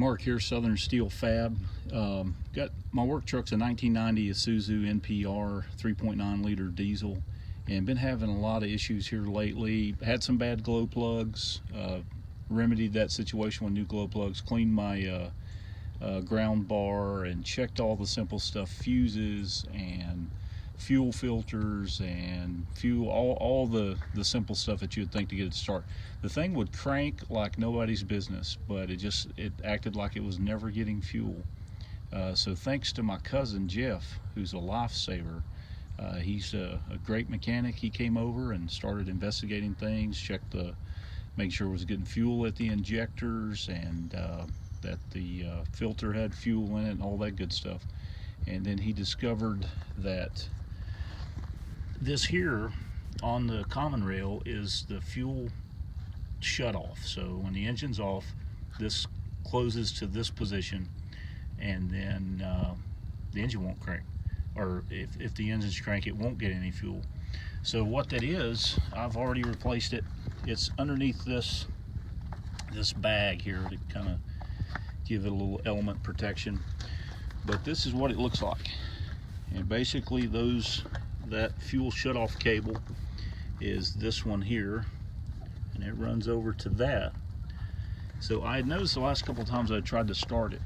Mark here, Southern Steel Fab. Got my work truck's a 1990 Isuzu NPR 3.9 liter diesel, and been having a lot of issues here lately. Had some bad glow plugs, remedied that situation with new glow plugs, cleaned my ground bar and checked all the simple stuff, fuses and fuel filters and fuel, all the simple stuff that you would think to get it to start. The thing would crank like nobody's business, but it acted like it was never getting fuel. So thanks to my cousin Jeff, who's a lifesaver, he's a great mechanic. He came over and started investigating things, checked make sure it was getting fuel at the injectors, and that the filter had fuel in it and all that good stuff. And then he discovered that this here on the common rail is the fuel shutoff. So when the engine's off, this closes to this position, and then the engine won't crank. Or if the engine's crank, it won't get any fuel. So what that is, I've already replaced it. It's underneath this bag here to kind of give it a little element protection. But this is what it looks like. And basically that fuel shutoff cable is this one here, and it runs over to that. So I had noticed the last couple of times I tried to start it,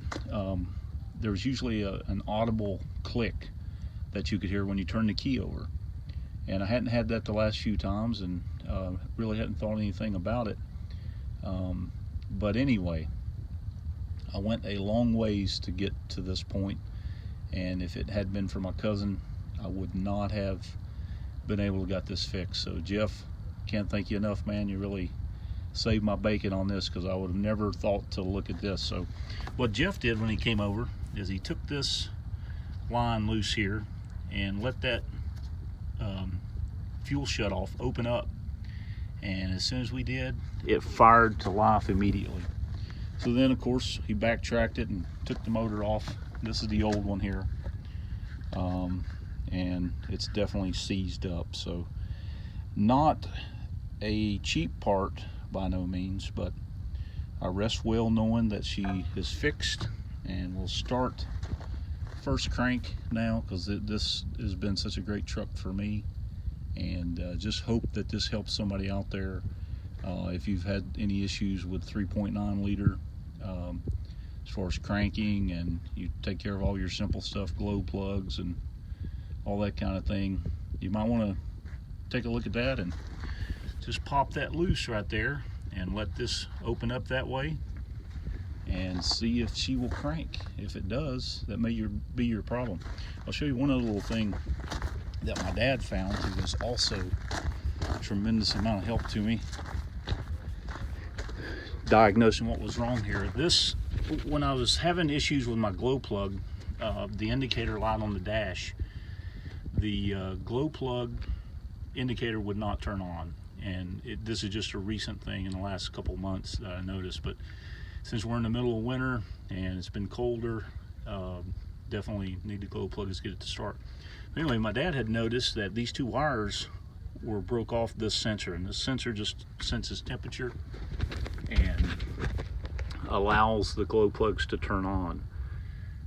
there was usually an audible click that you could hear when you turn the key over. And I hadn't had that the last few times, and really hadn't thought anything about it. But anyway, I went a long ways to get to this point, and if it had been for my cousin, I would not have been able to get this fixed. So Jeff, can't thank you enough, man. You really saved my bacon on this, because I would have never thought to look at this. So what Jeff did when he came over is he took this line loose here and let that fuel shutoff open up, and as soon as we did, it fired to life immediately. So then of course he backtracked it and took the motor off. This is the old one here, and it's definitely seized up. So not a cheap part by no means, but I rest well knowing that she is fixed, and we'll start first crank now, because this has been such a great truck for me. And just hope that this helps somebody out there. If you've had any issues with 3.9 liter as far as cranking, and you take care of all your simple stuff, glow plugs and all that kind of thing, you might want to take a look at that and just pop that loose right there and let this open up that way and see if she will crank. If it does, that may be your problem. I'll show you one other little thing that my dad found, who was also a tremendous amount of help to me diagnosing what was wrong here. This, when I was having issues with my glow plug, the indicator light on the dash, the glow plug indicator would not turn on. And this is just a recent thing in the last couple months that I noticed, but since we're in the middle of winter and it's been colder, definitely need the glow plug to get it to start. Anyway, my dad had noticed that these two wires were broke off this sensor, and this sensor just senses temperature and allows the glow plugs to turn on.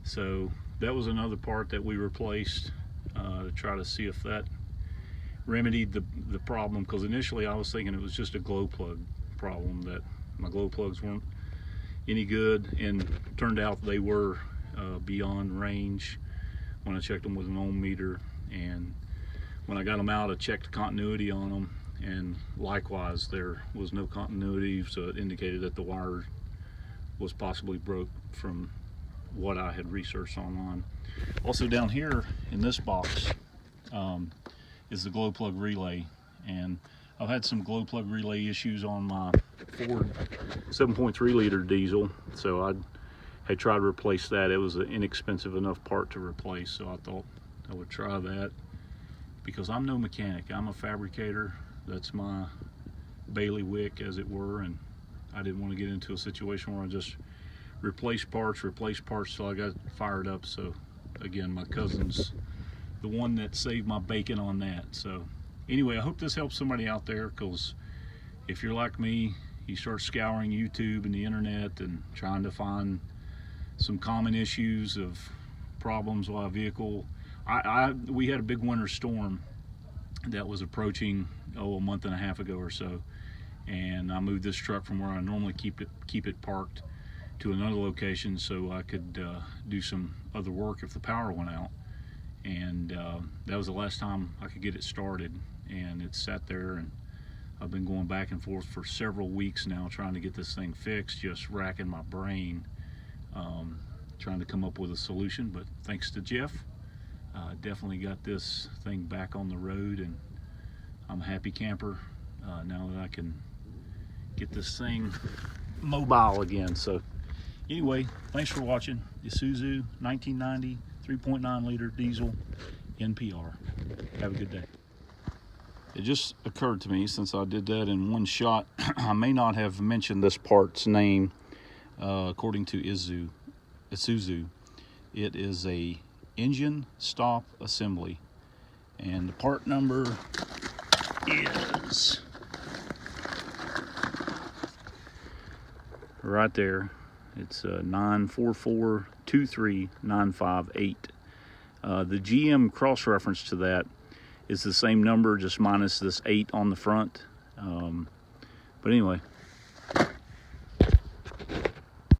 So that was another part that we replaced to try to see if that remedied the problem, because initially I was thinking it was just a glow plug problem, that my glow plugs weren't any good, and it turned out they were beyond range when I checked them with an ohm meter. And when I got them out, I checked continuity on them, and likewise there was no continuity, so it indicated that the wire was possibly broke from what I had researched online. Also down here in this box is the glow plug relay, and I've had some glow plug relay issues on my Ford 7.3 liter diesel, so I had tried to replace that. It was an inexpensive enough part to replace, so I thought I would try that, because I'm no mechanic. I'm a fabricator. That's my bailiwick, as it were, and I didn't want to get into a situation where I just replace parts till I got fired up. So again, my cousin's the one that saved my bacon on that. So anyway, I hope this helps somebody out there, because if you're like me, you start scouring YouTube and the internet and trying to find some common issues of problems with our vehicle. We had a big winter storm that was approaching a month and a half ago or so, and I moved this truck from where I normally keep it parked to another location so I could do some other work if the power went out. And that was the last time I could get it started, and it sat there, and I've been going back and forth for several weeks now trying to get this thing fixed, just racking my brain, trying to come up with a solution. But thanks to Jeff, definitely got this thing back on the road, and I'm a happy camper now that I can get this thing mobile again. So anyway, thanks for watching. Isuzu 1990 3.9 liter diesel NPR. Have a good day. It just occurred to me, since I did that in one shot, I may not have mentioned this part's name. According to Isuzu, it is a engine stop assembly, and the part number is right there. It's 944-23958. The GM cross-reference to that is the same number, just minus this 8 on the front. But anyway,